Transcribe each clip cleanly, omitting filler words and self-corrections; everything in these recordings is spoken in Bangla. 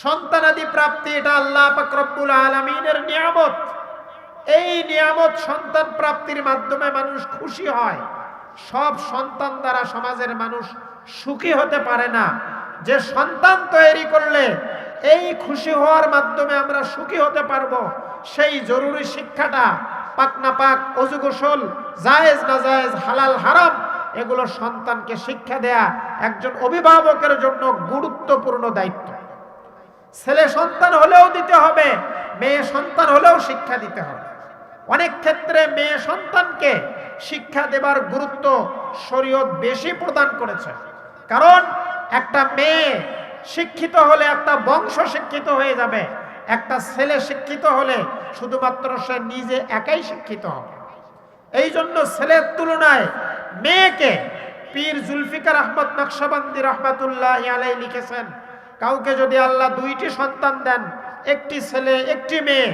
সন্তানাদি প্রাপ্তি এটা আল্লাহ পাক রব্বুল আলামিনের নিয়ামত। এই নিয়ামত সন্তান প্রাপ্তির মাধ্যমে মানুষ খুশি হয়। সব সন্তান দ্বারা সমাজের মানুষ সুখী হতে পারে না। যে সন্তান তৈরি করলে এই খুশি হওয়ার মাধ্যমে আমরা সুখী হতে পারবো, সেই জরুরি শিক্ষাটা পাক না পাক, অজু গোসল, জায়েজ না জায়েজ, হালাল হারাম, এগুলো সন্তানকে শিক্ষা দেয়া একজন অভিভাবকের জন্য গুরুত্বপূর্ণ দায়িত্ব। ছেলে সন্তান হলেও দিতে হবে, মেয়ে সন্তান হলেও শিক্ষা দিতে হবে। অনেক ক্ষেত্রে মেয়ে সন্তানকে শিক্ষা দেবার গুরুত্ব শরীয়ত বেশি প্রদান করেছে। কারণ একটা মেয়ে শিক্ষিত হলে একটা বংশ শিক্ষিত হয়ে যাবে। একটা ছেলে শিক্ষিত হলে শুধুমাত্র সে নিজে একাই শিক্ষিত হবে। এই জন্য ছেলের তুলনায় মেয়েকে পীর জুলফিকার আহমদ নকশবন্দি রহমাতুল্লাহি আলাইহি লিখেছেন, কাউকে যদি আল্লাহ দুইটি সন্তান দেন, একটি ছেলে একটি মেয়ে,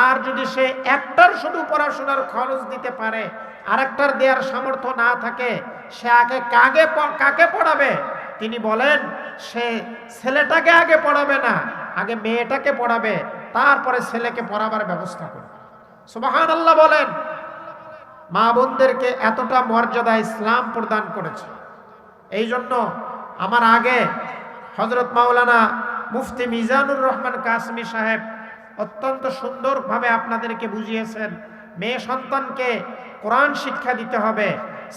আর যদি সে একটার শুধু পড়াশোনার খরচ দিতে পারে, আরেকটার দেওয়ার সামর্থ্য না থাকে, সে আগে কাকে পড়াবে? তিনি বলেন সে ছেলেটাকে আগে পড়াবে না, আগে মেয়েটাকে পড়াবে, তারপরে ছেলেকে পড়াবার ব্যবস্থা করবে। সুবহানাল্লাহ বলেন। মা বোনদেরকে এতটা মর্যাদা ইসলাম প্রদান করেছে। এই জন্য আমার আগে হযরত মাওলানা মুফতি মিজানুর রহমান কাসমি সাহেব অত্যন্ত সুন্দরভাবে আপনাদেরকে বুঝিয়েছেন, মেয়ে সন্তানকে কোরআন শিক্ষা দিতে হবে,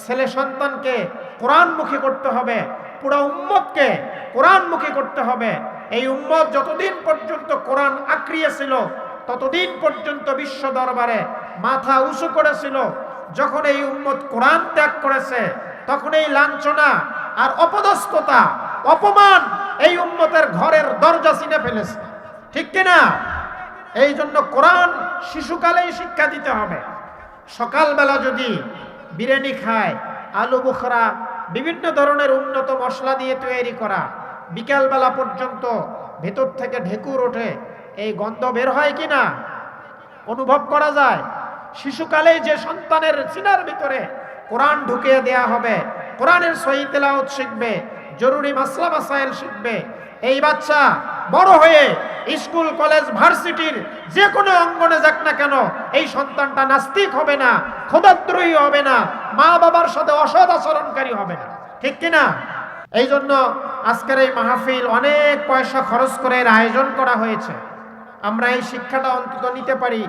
ছেলে সন্তানকে কোরআনমুখী করতে হবে, পুরো উম্মতকে কোরআনমুখী করতে হবে। এই উম্মত যতদিন পর্যন্ত কোরআন আঁকড়িয়ে ছিল, ততদিন পর্যন্ত বিশ্ব দরবারে মাথা উঁচু করেছিল। যখন এই উম্মত কোরআন ত্যাগ করেছে, তখন এই লাঞ্ছনা আর অপদস্থতা, অপমান এই উম্মতের ঘরের দরজা ছিনে ফেলেছে। ঠিক কিনা? এই জন্য কোরআন শিশুকালেই শিক্ষা দিতে হবে। সকালবেলা যদি বিরিয়ানি খায়, আলু বুখরা, বিভিন্ন ধরনের উন্নত মশলা দিয়ে তৈরি করা, বিকালবেলা পর্যন্ত ভেতর থেকে ঢেকুর ওঠে, এই গন্ধ বের হয় কিনা অনুভব করা যায়। শিশুকালেই যে সন্তানের সিনার ভিতরে কোরআন ঢুকিয়ে দেয়া হবে, কোরআনের সহি তেলাওয়াত শিখবে, জরুরি মাসলা মাসাইল শিখবে, এই বাচ্চা বড় হয়ে স্কুল কলেজ ভার্সিটির যে কোনো অঙ্গনে যাক না কেন, এই সন্তানটা নাস্তিক হবে না, খোদাদ্রোহী হবে না, মা বাবার সাথে অসৎ আচরণকারী হবে না। ঠিক কিনা? এই জন্য আজকের এই মাহফিল অনেক পয়সা খরচ করে এর আয়োজন করা হয়েছে। আমরা এই শিক্ষাটা অন্তত নিতে পারি।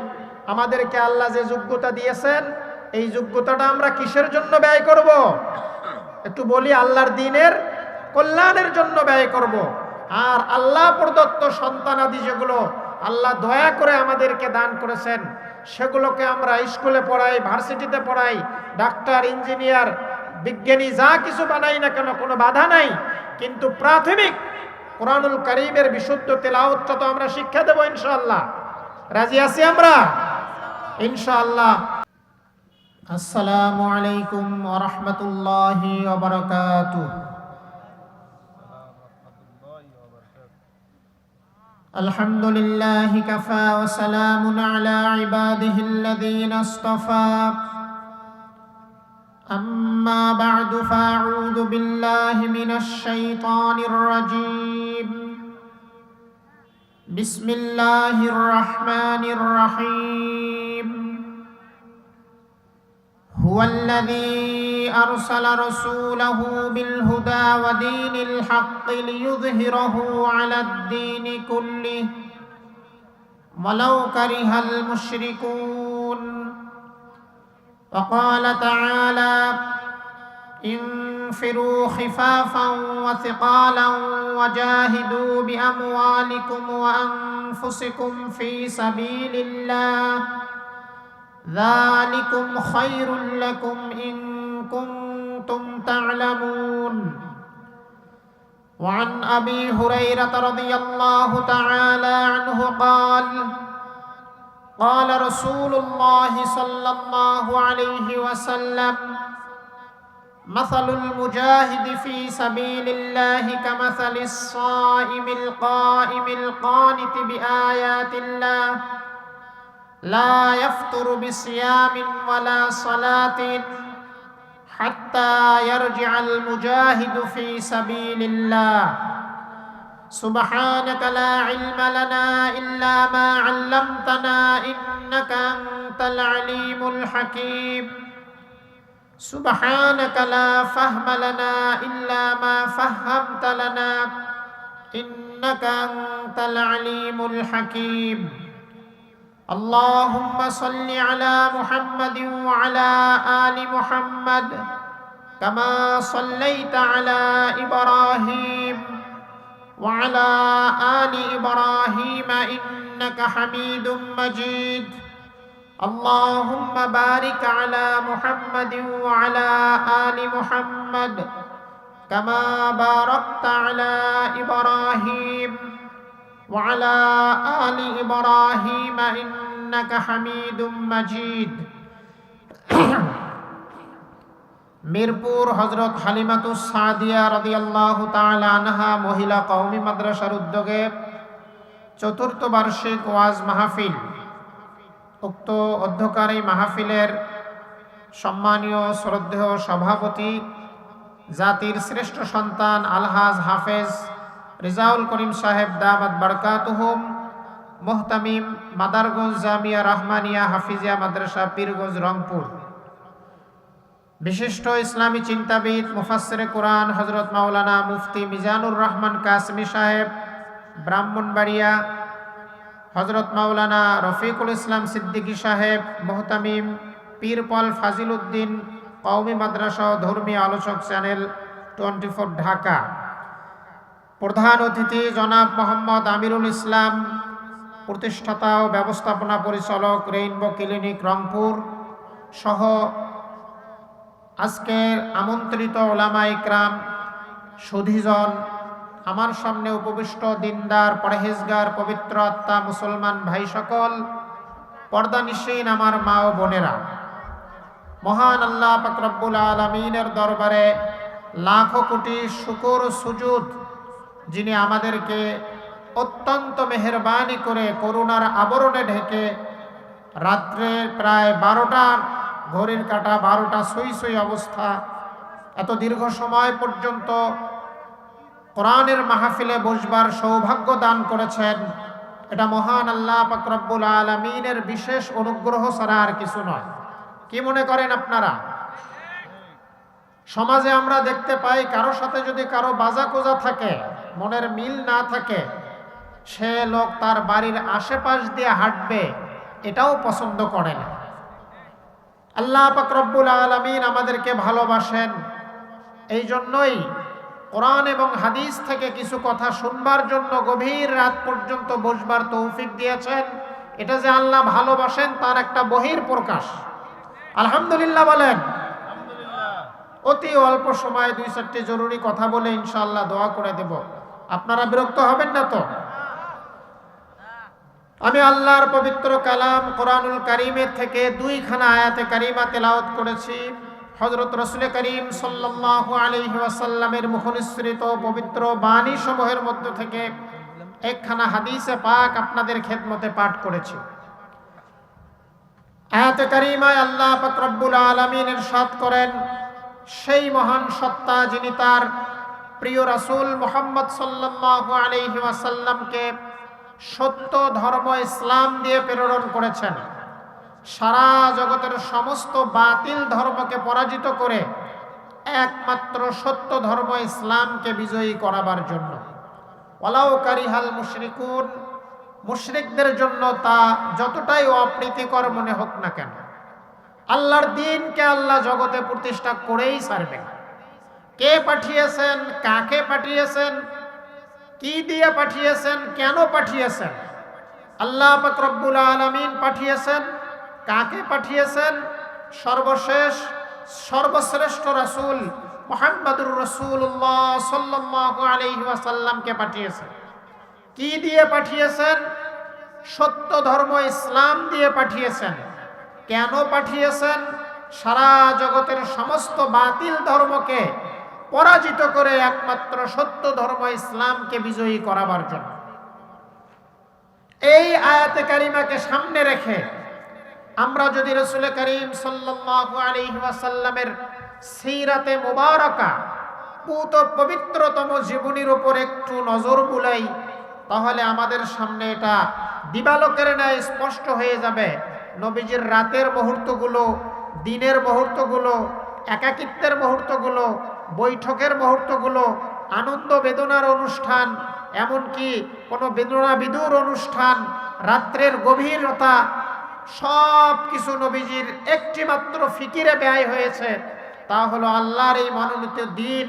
আমাদেরকে আল্লাহ যে যোগ্যতা দিয়েছেন, এই যোগ্যতাটা আমরা কিসের জন্য ব্যয় করব? একটু বলি, আল্লাহর দ্বীনের কল্যাণের জন্য ব্যয় করব। আর আল্লাহ প্রদত্ত সন্তানাদি যেগুলো আল্লাহ দয়া করে আমাদেরকে দান করেছেন, সেগুলোকে আমরা স্কুলে পড়াই, ভার্সিটিতে পড়াই, ডাক্তার, ইঞ্জিনিয়ার, বিজ্ঞানী, যা কিছু বানাই না কেন, কোনো বাধা নাই। কিন্তু প্রাথমিক কোরআনুল কারীমের বিশুদ্ধ তেলাওয়াতটা তো আমরা শিক্ষা দেব ইনশাআল্লাহ। রাজি আছি আমরা ইনশাআল্লাহ। আসসালামু আলাইকুম ওয়া রাহমাতুল্লাহি ওয়া বারাকাতুহু। আলহামদুলিল্লাহি কাফা ওয়া সালামুন আলা ইবাদিহিল্লাযীনা ইসতাফা। أما بعد فأعوذ بالله من الشيطان الرجيم. بسم الله الرحمن الرحيم. هو الذي أرسل رسوله بالهدى ودين الحق ليظهره على الدين كله ولو كره المشركون. وقال تعالى: انفروا خفافا وثقالا وجاهدوا بأموالكم وأنفسكم في سبيل الله ذلكم خير لكم إن كنتم تعلمون. وعن أبي هريرة رضي الله تعالى عنه قال: قال رسول الله صلى الله عليه وسلم: مثل المجاهد في سبيل الله كمثل الصائم القائم القانت بآيات الله لا يفطر بصيام ولا صلاة حتى يرجع المجاهد في سبيل الله. سبحانك لا علم لنا إلا ما علمتنا إنك أنت العليم الحكيم سبحانك لا فهم لنا إلا ما فهمت لنا إنك أنت العليم الحكيم اللهم صل على محمد وعلى آل محمد كما صليت على إبراهيم وعلى آل إبراهيم إنك حميد مجيد اللهم بارك على محمد وعلى آل محمد كما باركت على إبراهيم وعلى آل إبراهيم إنك حميد مجيد মিরপুর হযরত হালিমাতুস সাদিয়া রাদিয়াল্লাহু তাআলা আনহা মহিলা কওমি মাদ্রাসার উদ্যোগে চতুর্থ বার্ষিক ওয়াজ মাহফিল। উক্ত অধ্যকারী মাহফিলের সম্মানীয় শ্রদ্ধেয় সভাপতি জাতির শ্রেষ্ঠ সন্তান আলহাজ হাফেজ রিজাউল করিম সাহেব দামাত বারকাতুহুম মুহতামিম মাদারগঞ্জ জামিয়া রহমানিয়া হাফিজিয়া মাদ্রাসা পীরগঞ্জ রংপুর, বিশিষ্ট ইসলামী চিন্তাবিদ মুফাসসিরে কুরআন হযরত মাওলানা মুফতি মিজানুর রহমান কাসেমী সাহেব ব্রাহ্মণবাড়িয়া, হযরত মাওলানা রফিকুল ইসলাম সিদ্দিকী সাহেব মুহতামিম পীরপল ফাজিল উদ্দিন কওমি মাদ্রাসা ও ধর্মীয় আলোচক চ্যানেল 24 ঢাকা, প্রধান অতিথি জনাব মোহাম্মদ আমিরুল ইসলাম প্রতিষ্ঠাতা ও ব্যবস্থাপনা পরিচালক রেইনবো ক্লিনিক রংপুর সহ আজকের আমন্ত্রিত ওলামা ইকরাম, সুধীজন, আমার সামনে উপবিষ্ট দিনদার পরহেজগার পবিত্র আত্মা মুসলমান ভাই সকল, পর্দানিশীন আমার মা ও বোনেরা, মহান আল্লাহ পাক রব্বুল আলামিনের দরবারে লাখো কোটি শুকর সুজুদ, যিনি আমাদেরকে অত্যন্ত মেহেরবানি করে করুণার আবরণে ঢেকে রাত্রে প্রায় 12টা, ঘড়ির কাঁটা 12টা সই সই অবস্থা, এত দীর্ঘ সময় পর্যন্ত কোরআনের মাহফিলে বসবার সৌভাগ্য দান করেছেন। এটা মহান আল্লাহ পাক রব্বুল আলামিনের বিশেষ অনুগ্রহ ছাড়া আর কিছু নয়। কি মনে করেন আপনারা? সমাজে আমরা দেখতে পাই কারো সাথে যদি কারো বাজা কোজা থাকে, মনের মিল না থাকে, সে লোক তার বাড়ির আশেপাশ দিয়ে হাঁটবে এটাও পছন্দ করে না। আল্লাহ পাক রব্বুল আলামিন আমাদেরকে ভালোবাসেন, এই জন্যই কোরআন এবং হাদিস থেকে কিছু কথা শুনবার জন্য গভীর রাত পর্যন্ত বসবার তৌফিক দিয়েছেন। এটা যে আল্লাহ ভালোবাসেন তার একটা বহির প্রকাশ। আলহামদুলিল্লাহ বলেন। অতি অল্প সময় 2-4টি জরুরি কথা বলে ইনশাআল্লাহ দোয়া করে দেব। আপনারা বিরক্ত হবেন না তো? আমি আল্লাহর পবিত্র কালাম কোরআনুল কারীমের থেকে 2খানা আয়াতে কারিমা তেলাওয়াত করেছি। হযরত রাসূল করিম সাল্লাল্লাহু আলাইহি ওয়াসাল্লামের মুখনিসৃত পবিত্র বাণী সমূহের মধ্য থেকে একখানা হাদিসে পাক আপনাদের খেদমতে পাঠ করেছি। আয়াতে কারিমায় আল্লাহ পাক রব্বুল আলামিন ইরশাদ করেন, সেই মহান সত্তা যিনি তার প্রিয় রাসূল মুহাম্মদ সাল্লাল্লাহু আলাইহি ওয়াসাল্লামকে সত্য ধর্ম ইসলাম দিয়ে প্রেরণ করেছেন, সারা জগতের সমস্ত বাতিল ধর্মকে পরাজিত করে একমাত্র সত্য ধর্ম ইসলামকে বিজয়ী করাবার জন্য। ওয়ালাউ কারিহাল মুশরিকুন, মুশরিকদের জন্য তা যতটাই অপ্রীতিকর মনে হোক না কেন, আল্লাহর দ্বীনকে আল্লাহ জগতে প্রতিষ্ঠা করেই ছাড়বেন। কে পাঠিয়েছেন, কাকে পাঠিয়েছেন, কি দিয়ে পাঠিয়েছেন, কেন পাঠিয়েছেন? আল্লাহ পাক রব্বুল আলামিন পাঠিয়েছেন। কাকে পাঠিয়েছেন? সর্বশেষ সর্বশ্রেষ্ঠ রাসূল মুহাম্মদুর রাসূলুল্লাহ সাল্লাল্লাহু আলাইহি ওয়াসাল্লামকে পাঠিয়েছেন। কি দিয়ে পাঠিয়েছেন? সত্য ধর্ম ইসলাম দিয়ে পাঠিয়েছেন। কেন পাঠিয়েছেন? সারা জগতের সমস্ত বাতিল ধর্মকে পরাজিত করে একমাত্র সত্য ধর্ম ইসলামকে বিজয়ী করাবার জন্য। এই আয়াতে কারিমাকে সামনে রেখে আমরা যদি রাসূল করিম সাল্লাল্লাহু আলাইহি ওয়াসাল্লামের সিরাতে মুবারাকা পুত পবিত্রতম জীবনীর উপর একটু নজর বুলাই, তাহলে আমাদের সামনে এটা দিবালোকের ন্যায় স্পষ্ট হয়ে যাবে। নবীজির রাতের মুহূর্তগুলো, দিনের মুহূর্তগুলো, একাকিত্বের মুহূর্তগুলো, বৈঠকের মুহূর্তগুলো, আনন্দ বেদনার অনুষ্ঠান, এমনকি কোনো বেদনা বিদুর অনুষ্ঠান, রাত্রের গভীরতা, সব কিছু নবীজির একটি মাত্র ফিকিরে ব্যয় হয়েছে। তা হলো আল্লাহর এই মনোনীত দিন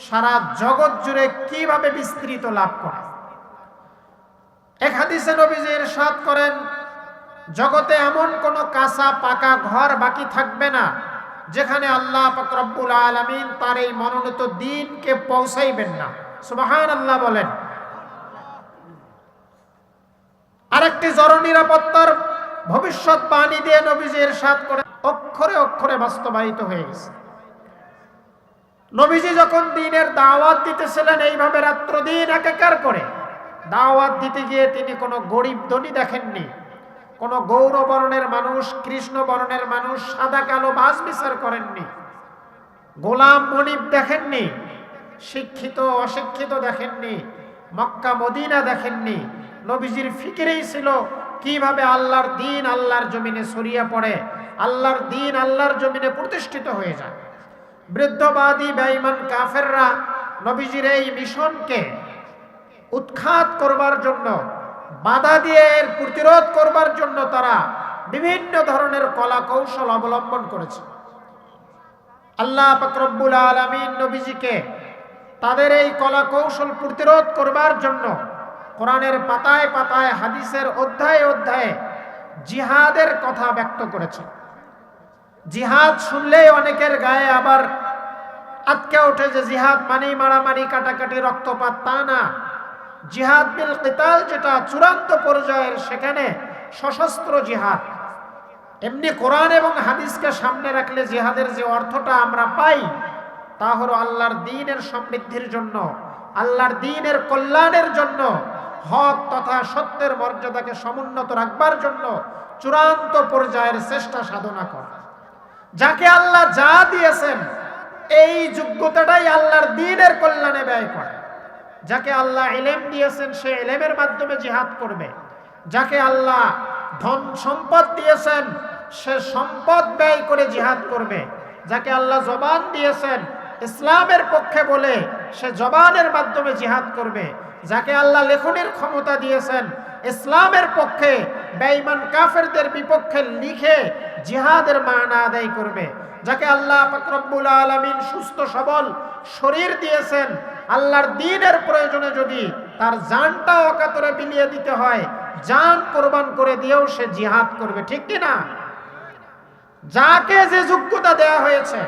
সারা জগৎ জুড়ে কিভাবে বিস্তৃত লাভ করে। এক হাদিসে নবীজি ইরশাদ করেন, জগতে এমন কোন কাঁচা পাকা ঘর বাকি থাকবে না যেখানে আল্লাহ পাক রব্বুল আলামিন তার এই মনোনীত দিনকে পৌঁছাইবেন না। সুবহানাল্লাহ বলেন। আরেকটি জননিরাপত্তার ভবিষ্যৎবাণী দিয়ে নবীজি ইরশাদ করেন, অক্ষরে অক্ষরে বাস্তবায়িত হয়ে গেছে। নবীজি যখন দ্বীনের দাওয়াত দিতেছিলেন এইভাবে রাত্র দিন একাকার করে দাওয়াত দিতে গিয়ে তিনি কোনো গরিব ধনী দেখেননি, কোনো গৌর বর্ণের মানুষ, কৃষ্ণ বর্ণের মানুষ, সাদা কালো বাজ বিচার করেননি, গোলাম মনিব দেখেননি, শিক্ষিত অশিক্ষিত দেখেননি, মক্কা মদিনা দেখেননি। নবীজির ফিকিরেই ছিল কিভাবে আল্লাহর দিন আল্লাহর জমিনে ছড়িয়ে পড়ে, আল্লাহর দিন আল্লাহর জমিনে প্রতিষ্ঠিত হয়ে যায়। বৃদ্ধবাদী বেঈমান কাফেররা নবীজির এই মিশনকে উৎখাত করবার জন্য, বাধা দিয়ে এর প্রতিরোধ করবার জন্য তারা বিভিন্ন ধরনের কলা কৌশল অবলম্বন করেছে। আল্লাহ পাক রব্বুল আলামিন নবীজিকে তাদের এই কলা কৌশল প্রতিরোধ করবার জন্য কোরআনের পাতায় পাতায়, হাদিসের অধ্যায়ে অধ্যায়ে জিহাদের কথা ব্যক্ত করেছে। জিহাদ শুনলেই অনেকের গায়ে আবার আটকে ওঠে যে জিহাদ মানেই মারামারি, কাটাকাটি, রক্তপাত। তা না। জিহাদ বিল কিতাল যেটা চূড়ান্ত পর্যায়ের, সেখানে সশস্ত্র জিহাদ। এমনি কোরআন এবং হাদিসকে সামনে রাখলে জিহাদের যে অর্থটা আমরা পাই তা হলো আল্লাহর দ্বীনের সমৃদ্ধির জন্য, আল্লাহর দ্বীনের কল্যাণের জন্য, হক তথা সত্যের মর্যাদাকে সমুন্নত রাখবার জন্য চূড়ান্ত পর্যায়ের চেষ্টা সাধনা করা। যাকে আল্লাহ যা দিয়েছেন এই যোগ্যতাটাই আল্লাহর দ্বীনের কল্যাণে ব্যয় করে। যাকে আল্লাহ ইলম দিয়েছেন সে ইলমের মাধ্যমে জিহাদ করবে। যাকে আল্লাহ ধন সম্পদ দিয়েছেন সে সম্পদ ব্যয় করে জিহাদ করবে। যাকে আল্লাহ জবান দিয়েছেন ইসলামের পক্ষে বলে সে জবানের মাধ্যমে জিহাদ করবে। যাকে আল্লাহ লেখনের ক্ষমতা দিয়েছেন ইসলামের পক্ষে, বেঈমান কাফেরদের বিপক্ষে লিখে জিহাদের মানা আদায় করবে। যাকে আল্লাহ পাক রব্বুল আলামিন সুস্থ সবল শরীর দিয়েছেন, আল্লাহর দ্বীনের প্রয়োজনে যদি তার জানটা অকাতরে বিলিয়ে দিতে হয়, জান কোরবান করে দিয়েও সে জিহাদ করবে। ঠিক কি না? যাকে যে যোগ্যতা দেয়া হয়েছে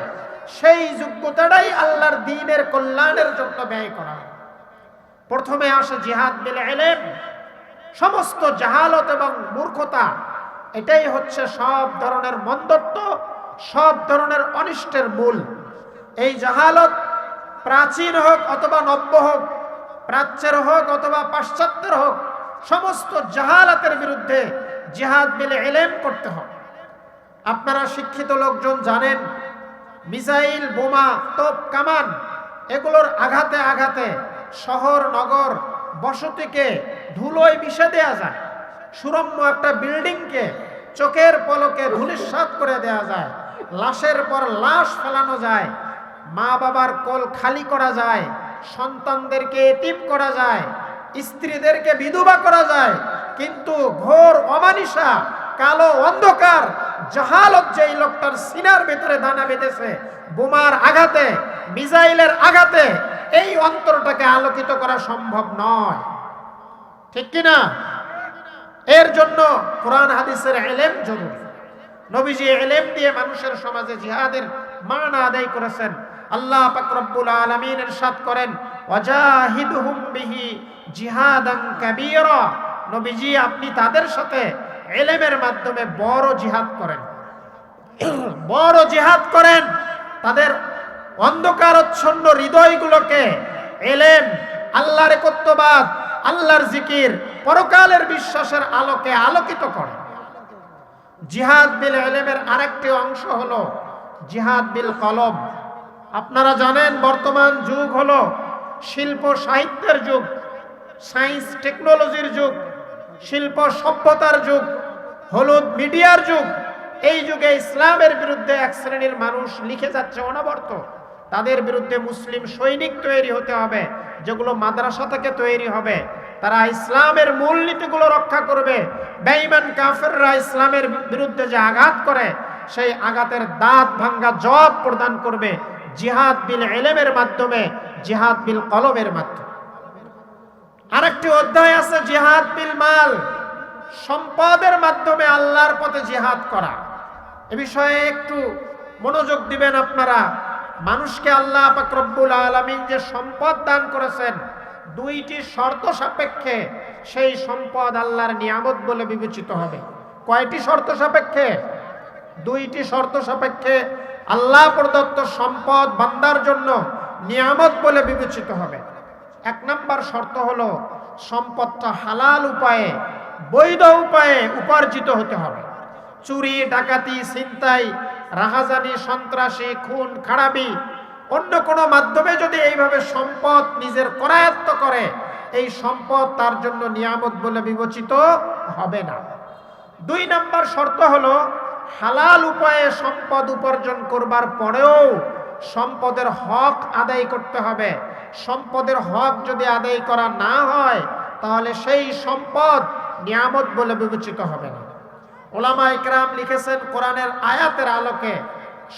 সেই যোগ্যতাটাই আল্লাহর দ্বীনের কল্যাণের জন্য ব্যয় করা। প্রথমে আসে জিহাদ বিল ইলম। সমস্ত জাহালত এবং মূর্খতা, এটাই হচ্ছে সব ধরনের মন্দত্ব, সব ধরনের অনিষ্টের মূল। এই জাহালত প্রাচীন হোক অথবা নব্য হোক, প্রাচ্যের হোক অথবা পাশ্চাত্যের হোক, সমস্ত জাহালাতের বিরুদ্ধে জিহাদ বিল ইলম করতে হবে। আপনারা শিক্ষিত লোকজন জানেন, মিসাইল, বোমা, তোপ, কামান এগুলোর আঘাতে আঘাতে শহর নগর বসতিকে ধুলোয় মিশে দেয়া যায়। সুরম্য একটা বিল্ডিংকে চোখের পলকে ধূলিসাৎ করে দেয়া যায়। লাশের পর লাশ ফেলানো যায়, মা বাবার কোল খালি করা যায়, সন্তানদেরকে এতিম করা যায়, স্ত্রীদেরকে বিধবা করা যায়। কিন্তু ঘোর অমানিসা, কালো অন্ধকার, জাহালত যেই লোকটার সিনার ভিতরে দানা বেঁধেছে, বোমার আঘাতে, মিসাইলের আঘাতে এই অন্তরটাকে আলোকিত করা সম্ভব নয়। ঠিক কিনা? এর জন্য কোরআন হাদিসের ইলম জরুরি। নবীজি ইলম দিয়ে মানুষের সমাজে জিহাদের মানা আদায় করেছেন। আল্লাহ পাক রব্বুল আলামিন ইরশাদ করেন, ওয়াজাহিদুহুম বিহি জিহাদান কাবীরা। নবীজি আপনি তাদের সাথে ইলমের মাধ্যমে বড় জিহাদ করেন, বড় জিহাদ করেন। তাদের অন্ধকারচ্ছন্ন হৃদয়গুলোকে ইলম, আল্লাহর একত্ববাদ, আল্লাহর জিকির, পরকালের বিশ্বাসের আলোকে আলোকিত করে। জিহাদ বিল ইলমের আরেকটি অংশ হলো জিহাদ বিল কলব। আপনারা জানেন বর্তমান যুগ হলো শিল্প সাহিত্যের যুগ, সায়েন্স টেকনোলজির যুগ, শিল্প সভ্যতার যুগ, হলুদ মিডিয়ার যুগ। এই যুগে ইসলামের বিরুদ্ধে এক শ্রেণীর মানুষ লিখে যাচ্ছে অনবরত। তাদের বিরুদ্ধে মুসলিম সৈনিক তৈরি হতে হবে, যেগুলো মাদ্রাসা থেকে তৈরি হবে। তারা ইসলামের মূলনীতিগুলো রক্ষা করবে। বেঈমান কাফেররা ইসলামের বিরুদ্ধে যে আঘাত করে, সেই আঘাতের দাঁত ভাঙ্গা জবাব প্রদান করবে জিহাদ বিল ইলমের মাধ্যমে, জিহাদ বিল কলমের মাধ্যমে। আরেকটি অধ্যায় আছে জিহাদ বিল মাল, সম্পদের মাধ্যমে আল্লাহর পথে জিহাদ করা। এ বিষয়ে একটু মনোযোগ দিবেন আপনারা। মানুষকে আল্লাহ পাক রব্বুল আলামিন যে সম্পদ দান করেছেন, দুইটি শর্ত সাপেক্ষে সেই সম্পদ আল্লাহর নিয়ামত বলে বিবেচিত হবে। কয়টি শর্ত সাপেক্ষে? দুইটি শর্ত সাপেক্ষে আল্লাহ প্রদত্ত সম্পদ বান্দার জন্য নিয়ামত বলে বিবেচিত হবে। এক নম্বর শর্ত হলো সম্পদটা হালাল উপায়ে, বৈধ উপায়ে উপার্জিত হতে হবে। চুরি, ডাকাতি, ছিনতাই, রাহাজানি, সন্ত্রাসী, খুন খারাপি, অন্য কোনো মাধ্যমে যদি এইভাবে সম্পদ নিজের করায়ত্ত করে, এই সম্পদ তার জন্য নিয়ামত বলে বিবেচিত হবে না। দুই নম্বর শর্ত হলো হালাল উপায়ে সম্পদ উপার্জন করবার পরেও সম্পদের হক আদায় করতে হবে। সম্পদের হক যদি আদায় করা না হয়, তাহলে সেই সম্পদ নিয়ামত বলে বিবেচিত হবে না। ওলামা ইকরাম লিখেছেন কোরআনের আয়াতের আলোকে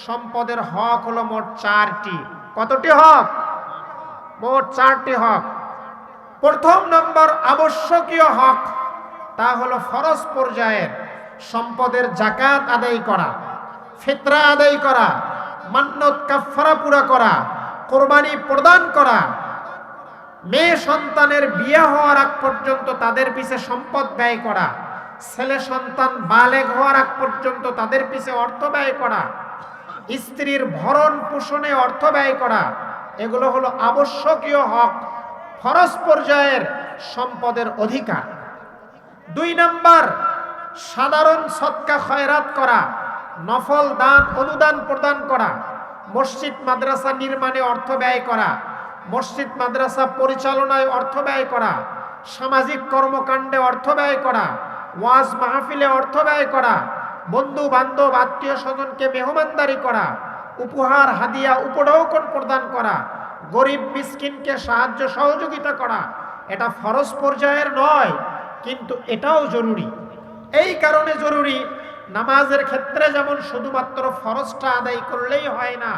সম্পদের হক হলো মোট চারটি। কতটি হক? মোট চারটি হক। প্রথম নম্বর আবশ্যকীয় হক, তা হলো ফরজ পর্যায়ের সম্পদের যাকাত আদায় করা, ফিতরা আদায় করা, মান্নত কাফারা পুরা করা, কোরবানি প্রদান করা, মেয়ে সন্তানের বিয়ে হওয়ার আগ পর্যন্ত তাদের পিছে সম্পদ ব্যয় করা, ছেলে সন্তান বালেগ হওয়ার আগ পর্যন্ত তাদের পিছে অর্থ ব্যয় করা, স্ত্রীর ভরণ পোষণে অর্থ ব্যয় করা, এগুলো হলো আবশ্যকীয় হক, ফরজ পর্যায়ের সম্পদের অধিকার। দুই নাম্বার সাধারণ সদকা খয়রাত করা, নফল দান অনুদান প্রদান করা, মসজিদ মাদ্রাসা নির্মাণে অর্থ ব্যয় করা, মসজিদ মাদ্রাসা পরিচালনায় অর্থ ব্যয় করা, সামাজিক কর্মকাণ্ডে অর্থ ব্যয় করা, ওয়াজ মাহফিলে অর্থ ব্যয় করা, বন্ধু বান্ধব আত্মীয় স্বজনকে মেহমানদারি করা, উপহার হাদিয়া উপঢৌকন প্রদান করা, গরিব মিসকিনকে সাহায্য সহযোগিতা করা। এটা ফরজ পর্যায়ের নয়, কিন্তু এটাও জরুরি। এই কারণে জরুরি, নামাজের ক্ষেত্রে যেমন শুধুমাত্র ফরজটা আদায় করলেই হয় না,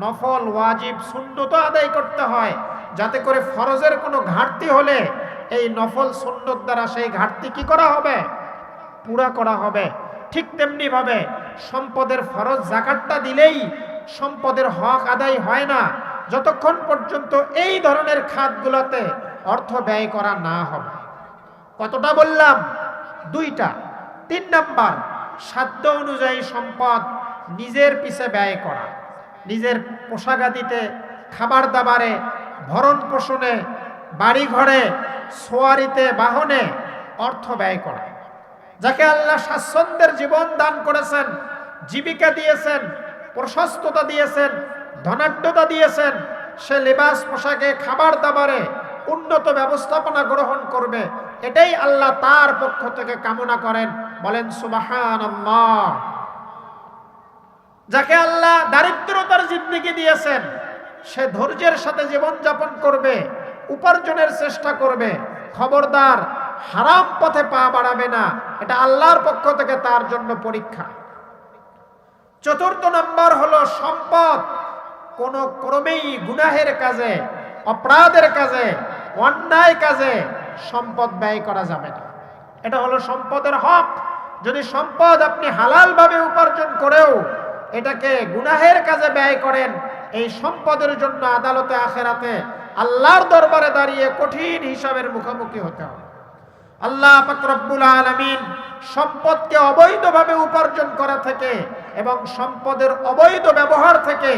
নফল ওয়াজিব সুন্নত আদায় করতে হয়, যাতে করে ফরজের কোনো ঘাটতি হলে এই নফল সুন্নত দ্বারা সেই ঘাটতি কি করা হবে? পুরা করা হবে। ঠিক তেমনি ভাবে সম্পদের ফরজ যাকাতটা দিলেই সম্পদের হক আদায় হয় না, যতক্ষণ পর্যন্ত এই ধরনের খাতগুলোতে অর্থ ব্যয় করা না হবে। কতটা বললাম? দুইটা। তিন নাম্বার, সাধ্য অনুযায়ী সম্পদ নিজের পিছে ব্যয় করা, নিজের পোশাকাদিতে, খাবার দাবারে, ভরণ পোষণে, বাড়ি ঘরে, সোয়ারিতে, বাহনে অর্থ ব্যয় করা। যাকে আল্লাহ স্বাচ্ছন্দ্যের জীবন দান করেছেন, জীবিকা দিয়েছেন, প্রশস্ততা দিয়েছেন, ধনাঢ্যতা দিয়েছেন, সে লেবাস পোশাকে, খাবার দাবারে উন্নত ব্যবস্থাপনা গ্রহণ করবে। এটাই আল্লাহ তার পক্ষ থেকে কামনা করেন। বলেন সুবহানাল্লাহ। যাকে আল্লাহ দারিদ্রতার জিন্দেগি দিয়েছেন, সে ধৈর্যের সাথে জীবন যাপন করবে, উপার্জনের চেষ্টা করবে, খবরদার হারাম পথে পা বাড়াবে না। এটা আল্লাহর পক্ষ থেকে তার জন্য পরীক্ষা। চতুর্থ নম্বর হলো সম্পদ কোন ক্রমেই গুনাহের কাজে, অপরাধের কাজে, অন্যায় কাজে সম্পদ ব্যয় করা যাবে না। এটা হলো সম্পদের হক। যদি সম্পদ আপনি হালাল ভাবে উপার্জন করেও এটাকে গুনাহের কাজে ব্যয় করেন, এই সম্পদের জন্য আদালতে আখেরাতে আল্লাহর দরবারে দাঁড়িয়ে কঠিন হিসাবের মুখোমুখি হতে হবে। আল্লাহ পাক রব্বুল আলামিন সম্পদকে অবৈধভাবে উপার্জন করা থেকে এবং সম্পদের অবৈধ ব্যবহার থেকে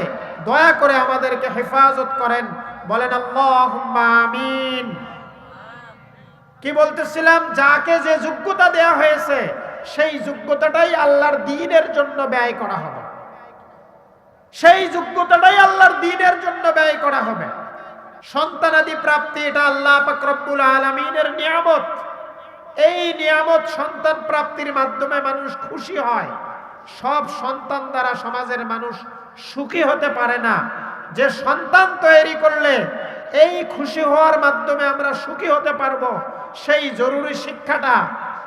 দয়া করে আমাদেরকে হেফাজত করেন। বলেন আল্লাহুম্মা আমিন। কি বলতেছিলাম? যাকে যে যোগ্যতা দেয়া হয়েছে, সেই যোগ্যতাটাই আল্লাহর দ্বীনের জন্য ব্যয় করা হবে। সেই যোগ্যতাটাই আল্লাহর দ্বীনের জন্য ব্যয় করা হবে। সন্তানাদি প্রাপ্তি এটা আল্লাহ পাক রব্বুল আলামিনের নিয়ামত। এই নিয়ামত সন্তান প্রাপ্তির মাধ্যমে মানুষ খুশি হয়। সব সন্তান দ্বারা সমাজের মানুষ সুখী হতে পারে না। যে সন্তান তৈরি করলে এই খুশি হওয়ার মাধ্যমে আমরা সুখী হতে পারবো, সেই জরুরি শিক্ষাটা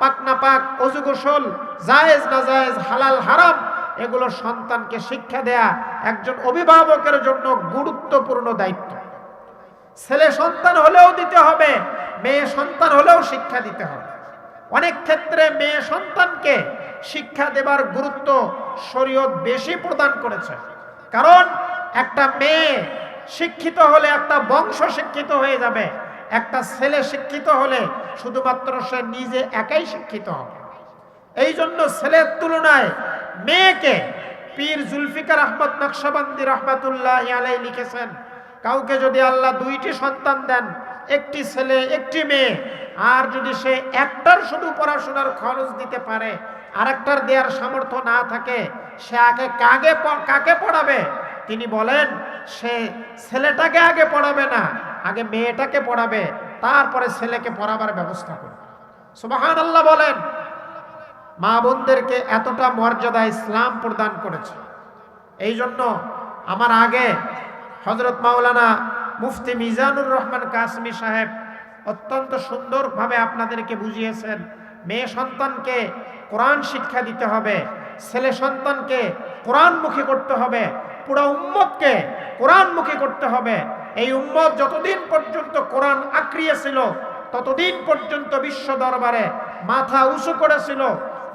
পাক না পাক, ওযু গোসল, জায়েজ না জায়েজ, হালাল হারাম, এগুলো সন্তানকে শিক্ষা দেয়া একজন অভিভাবকের জন্য গুরুত্বপূর্ণ দায়িত্ব। ছেলে সন্তান হলেও দিতে হবে, মেয়ে সন্তান হলেও শিক্ষা দিতে হবে। অনেক ক্ষেত্রে মেয়ে সন্তানকে শিক্ষা দেবার গুরুত্ব শরীয়ত বেশি প্রদান করেছে। কারণ একটা মেয়ে শিক্ষিত হলে একটা বংশ শিক্ষিত হয়ে যাবে। একটা ছেলে শিক্ষিত হলে শুধুমাত্র সে নিজে একাই শিক্ষিত হবে। এই জন্য ছেলের তুলনায় মেয়েকে পীর জুলফিকার আহমদ নকশবন্দি রহমাতুল্লাহ আলাইহি লিখেছেন, কাউকে যদি আল্লাহ দুইটি সন্তান দেন, একটি ছেলে একটি মেয়ে, আর যদি সে একটার শুধু পড়াশোনার খরচ দিতে পারে, আরেকটার দেওয়ার সামর্থ্য না থাকে, সে আগে কাকে পড়াবে? তিনি বলেন সে ছেলেটাকে আগে পড়াবে না, আগে মেয়েটাকে পড়াবে, তারপরে ছেলেকে পড়াবার ব্যবস্থা করবে। সুবহানাল্লাহ বলেন। মা বোনদেরকে এতটা মর্যাদা ইসলাম প্রদান করেছে। এই জন্য আমার আগে হযরত মাওলানা মুফতি মিজানুর রহমান কাসমি সাহেব অত্যন্ত সুন্দরভাবে আপনাদেরকে বুঝিয়েছেন, মেয়ে সন্তানকে কোরআন শিক্ষা দিতে হবে, ছেলে সন্তানকে কোরআনমুখী করতে হবে, পুরো উম্মতকে কোরআনমুখী করতে হবে। এই উম্মত যতদিন পর্যন্ত কোরআন আঁকড়িয়ে ছিল, ততদিন পর্যন্ত বিশ্ব দরবারে মাথা উঁচু করেছিল।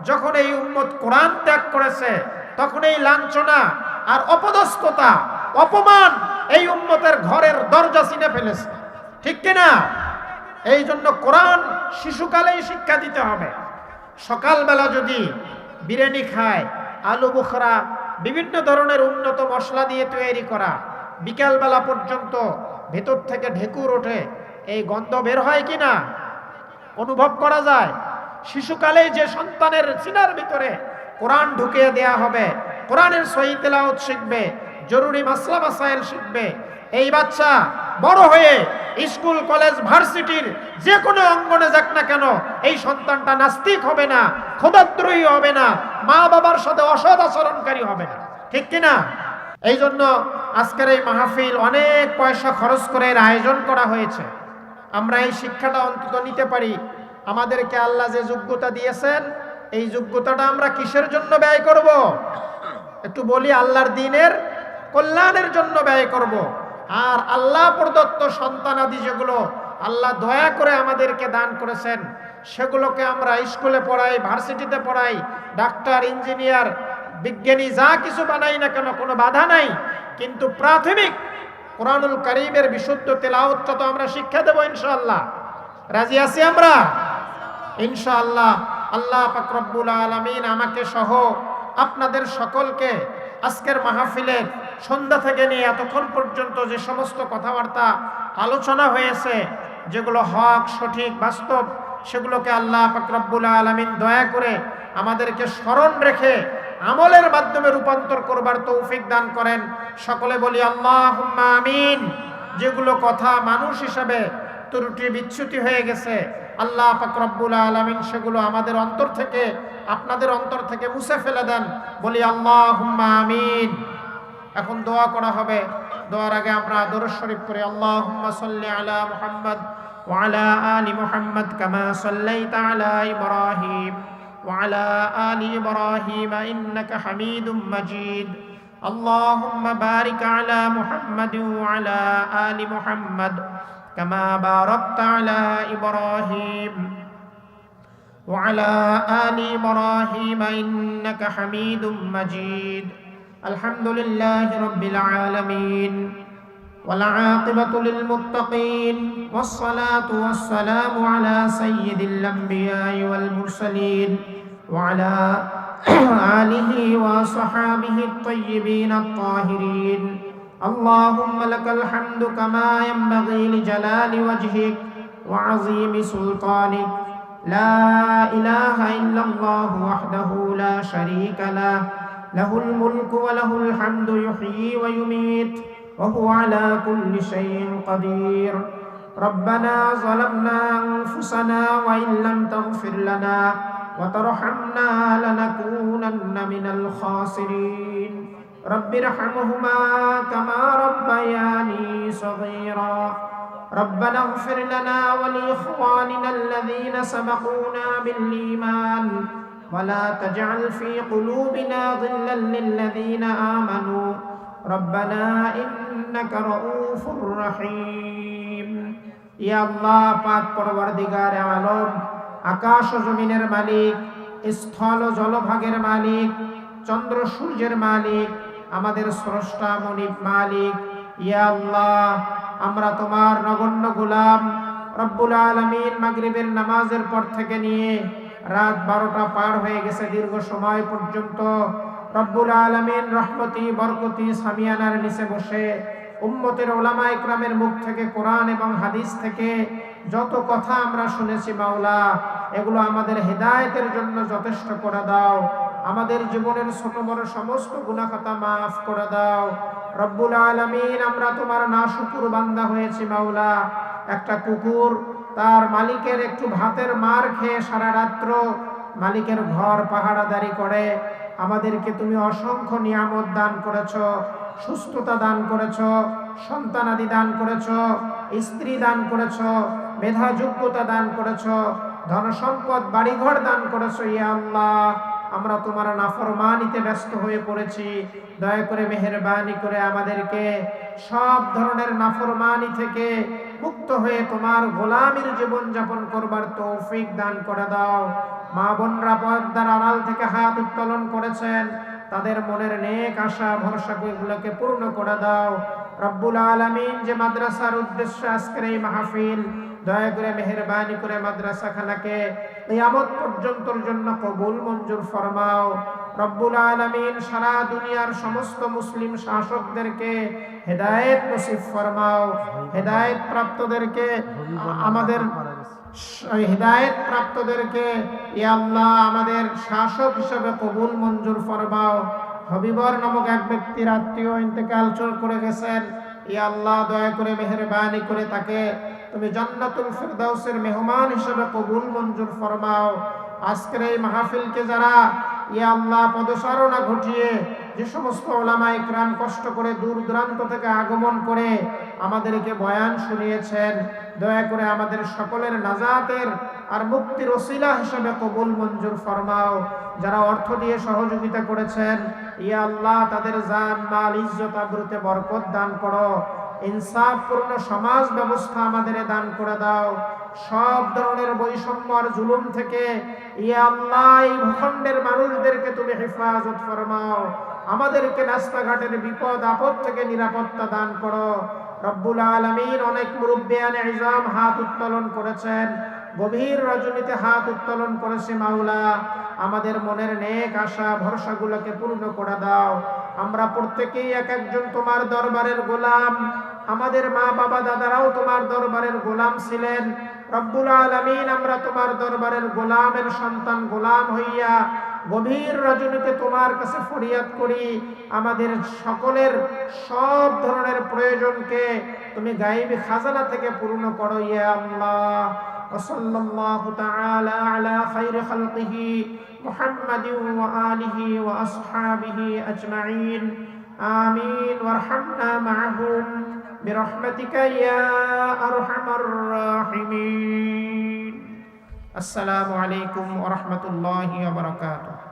যখন এই উম্মত কোরআন ত্যাগ করেছে, তখন এই লাঞ্ছনা আর অপদস্থতা, অপমান এই উম্মতের ঘরের দরজা ছিনে ফেলেছে। ঠিক কিনা? এই জন্য কোরআন শিশুকালেই শিক্ষা দিতে হবে। সকালবেলা যদি বিরিয়ানি খায়, আলু বুখরা, বিভিন্ন ধরনের উন্নত মশলা দিয়ে তৈরি করা, বিকালবেলা পর্যন্ত ভেতর থেকে ঢেকুর ওঠে, এই গন্ধ বের হয় কিনা অনুভব করা যায়। শিশুকালেই যে সন্তানের সিনার ভিতরে কোরআন ঢুকিয়ে দেয়া হবে, কোরআনের সহিহ তেলাওয়াত শিখবে, জরুরি মাসলা মাসাইল শিখবে, এই বাচ্চা বড় হয়ে স্কুল কলেজ ভার্সিটির যে কোনো অঙ্গনে যাক না কেন, এই সন্তানটা নাস্তিক হবে না, খোদাদ্রোহী হবে না, মা বাবার সাথে অসৎ আচরণকারী হবে না। ঠিক কিনা? এই জন্য আজকের এই মাহফিল অনেক পয়সা খরচ করে এর আয়োজন করা হয়েছে। আমরা এই শিক্ষাটা অন্তত নিতে পারি। আমাদেরকে আল্লাহ যে যোগ্যতা দিয়েছেন, এই যোগ্যতাটা আমরা কিসের জন্য ব্যয় করব? একটু বলি, আল্লাহর দ্বীনের কল্যাণের জন্য ব্যয় করব। আর আল্লাহ প্রদত্ত সন্তানাদি যেগুলো আল্লাহ দয়া করে আমাদেরকে দান করেছেন, সেগুলোকে আমরা স্কুলে পড়াই, ভার্সিটিতে পড়াই, ডাক্তার, ইঞ্জিনিয়ার, বিজ্ঞানী যা কিছু বানাই না কেন, কোনো বাধা নাই। কিন্তু প্রাথমিক কোরআনুল কারীমের বিশুদ্ধ তেলাওয়াতটা তো আমরা শিক্ষা দেব ইনশাআল্লাহ। রাজি আছি আমরা? ইনশাআল্লাহ। আল্লাহ পাক রব্বুল আলামিন আমাকে সহ আপনাদের সকলকে আজকের মাহফিলের সন্ধ্যা থেকে নিয়ে এতক্ষণ পর্যন্ত যে সমস্ত কথাবার্তা আলোচনা হয়েছে, যেগুলো হক, সঠিক, বাস্তব, সেগুলোকে আল্লাহ পাক রব্বুল আলামিন দয়া করে আমাদেরকে স্মরণ রেখে আমলের মাধ্যমে রূপান্তর করবার তৌফিক দান করেন। সকলে বলি আল্লাহুম্মা আমিন। যেগুলো কথা মানুষ হিসাবে ত্রুটি বিচ্যুতি হয়ে গেছে, আল্লাহ পাক রব্বুল আলামিন সেগুলো আমাদের অন্তর থেকে, আপনাদের অন্তর থেকে মুছে ফেলে দেন। বলি আল্লাহুম্মা আমিন। এখন দোয়া করা হবে। দোয়ার আগে আমরা দরুদ শরীফ পড়ি। আল্লাহুম্মা সাল্লি আলা মুহাম্মদ ওয়া আলা আলি মুহাম্মদ কামা সাল্লাইতা আলা ইব্রাহিম ওয়া আলা আলি ইব্রাহিম ইন্নাকা হামিদুম মাজিদ। আল্লাহুম্মা বারিক আলা মুহাম্মদ ওয়া আলা আলি মুহাম্মদ কামা বারাকতা আলা ইব্রাহিম ওয়া আলা আলি ইব্রাহিম ইন্নাকা হামিদুম মাজিদ। আলহামদুলিল্লাহি রাব্বিল আলামিন ওয়াল আকিবাতু লিল মুত্তাকিন ওয়াস সালাতু ওয়াস সালামু আলা সাইয়্যিদিল আমবিয়াই ওয়াল মুরসালিন ওয়া আলা আলিহি ওয়া সাহবিহি আত-তাইয়্যিবিন আত-তাহিরিন। আল্লাহুম্মা লাকাল হামদু কামা ইয়ানবাগি লিজালালি ওয়াজহিক ওয়া আযীমি সুলতানিক। লা ইলাহা ইল্লাল্লাহু ওয়াহদাহু লা শারীকা লাহু লাহুল মুলকু ওয়া লাহুল হামদু ইউহয়ী ওয়া ইউমীত ওয়া হুয়া আলা কুল্লি শাইইন কাদির। ربنا ظلمنا أنفسنا وإن لم تغفر لنا وترحمنا لنكونن من الخاسرين رب ارحمهما كما ربياني صغيرا ربنا اغفر لنا ولإخواننا الذين سبقونا بالإيمان ولا تجعل في قلوبنا غلا للذين آمنوا ربنا إنك رؤوف رحيم ইয়া আল্লাহ পাক পরওয়ারদিগারে আলম, আকাশ ও জমিনের মালিক, স্থল ও জলভাগের মালিক, চন্দ্র সূর্যের মালিক, আমাদের স্রষ্টা মনিব মালিক। ইয়া আল্লাহ, আমরা তোমার নগণ্য গোলাম। রব্বুল আলামিন মাগরিবের নামাজের পর থেকে নিয়ে রাত 12টা পার হয়ে গেছে, দীর্ঘ সময় পর্যন্ত রব্বুল আলামিন রহমতি বরকতি সামিয়ানার নিচে বসে উম্মতের উলামা ইকরামের মুখ থেকে কোরআন এবং হাদিস থেকে যত কথা আমরা শুনেছি মাওলা, এগুলো আমাদের হেদায়েতের জন্য যথেষ্ট করে দাও। আমাদের জীবনের ছোট বড় সমস্ত গুনাহ খাতা মাফ করে দাও রব্বুল আলামিন। আমরা তোমার নাশুকুর বান্দা হয়েছি মাওলা। একটা কুকুর তার মালিকের একটু ভাতের মার খেয়ে সারা রাত্র মালিকের ঘর পাহারাদারি করে। আমাদেরকে তুমি অসংখ্য নিয়ামত দান করেছো, সুস্থতা দান করেছো, সন্তানাদি দান করেছো, স্ত্রী দান করেছো, মেধা যোগ্যতা দান করেছো, ধন সম্পদ বাড়িঘর দান করেছো। ইয়া আল্লাহ, আমরা তোমার নাফরমানিতে ব্যস্ত হয়ে পড়েছি। দয়া করে মেহেরবানি করে আমাদেরকে সব ধরনের নাফরমানি থেকে মুক্ত হয়ে তোমার গোলামীর জীবন যাপন করবার তৌফিক দান করে দাও। মা বোনরা পর্দার আড়াল থেকে হাত উত্তোলন করেছেন, তাদের মনের নেক আশা ভরসা গুলোকে পূর্ণ করে দাও রব্বুল আলামিন। যে মাদ্রাসার উদ্দেশ্যে আজকের এই মাহফিল, দয়া করে মেহেরবানি করে মাদ্রাসাখানাকে কিয়ামত পর্যন্তর জন্য কবুল মঞ্জুর ফরমাও রব্বুল আলামিন। সারা দুনিয়ার সমস্ত মুসলিম শাসকদেরকে হেদায়েত নসিব ফরমাও। হেদায়েত প্রাপ্তদেরকে আমাদের হিদায়াত প্রাপ্তদেরকে ইয়া আল্লাহ আমাদের শাসক হিসেবে কবুল মঞ্জুর ফরমাও। হবিবর নামক এক ব্যক্তির আত্মীয় ইন্তেকাল করে গেছেন। ইয়া আল্লাহ, দয়া করে মেহেরবানি করে তাকে তুমি জান্নাতুল ফিরদাউসের মেহমান হিসেবে কবুল মঞ্জুর ফরমাও। আজকের এই মাহফিলকে যারা ইয়া আল্লাহ পদচারণা ঘটিয়ে যে সমস্ত উলামা ইকরাম কষ্ট করে দূর দূরান্ত থেকে আগমন করে আমাদেরকে বয়ান শুনিয়েছেন, দয়া করে আমাদের সকলের নাজাতের আর মুক্তির ওসিলা হিসেবে কবুল মঞ্জুর ফরমাও। যারা অর্থ দিয়ে সহযোগিতা করেছেন, ইয়া আল্লাহ তাদের জান মাল ইজ্জত আবরুতে বরকত দান করো। ইনসাফপূর্ণ সমাজ ব্যবস্থা আমাদের দান করে দাও। সব ধরনের বৈষম্য আর জুলুম থেকে ইয়া আল্লাহ এই ভূখণ্ডের মানুষদেরকে তুমি হেফাজত ফরমাও। আমাদেরকে রাস্তাঘাটের বিপদ আপদ থেকে নিরাপত্তা দান করো রব্বুল আলামিন। অনেক মুরব্বিয়ানে ইজাম হাত উত্তোলন করেছেন, গভীর রজনীতে হাত উত্তোলন করেছে মাওলা। আমাদের মনের নেক আশা ভরসাগুলোকে পূর্ণ করে দাও। আমরা প্রত্যেকেই এক একজন তোমার দরবারের গোলাম। আমাদের মা বাবা দাদারাও তোমার দরবারের গোলাম ছিলেন রব্বুল আলামিন। আমরা তোমার দরবারের গোলামের সন্তান গোলাম হইয়া গভীর রজনীতে তোমার কাছে ফরিয়াদ করি। আমাদের সকলের সব ধরনের প্রয়োজনকে তুমি গায়েবী খাজানা থেকে পূর্ণ করো ইয়া আল্লাহ। ওয়াসাল্লাল্লাহু তাআলা আলা খায়রি খালকিহি মুহাম্মাদিন ওয়া আলিহি ওয়া আসহাবিহি আজমাইন। আমিন ওয়ারহামনা মাআহুম বিরহমাতিকা ইয়া আরহামার রাহিমিন। আসসালামু আলাইকুম ওয়া রাহমাতুল্লাহি ওয়া বারাকাতুহু।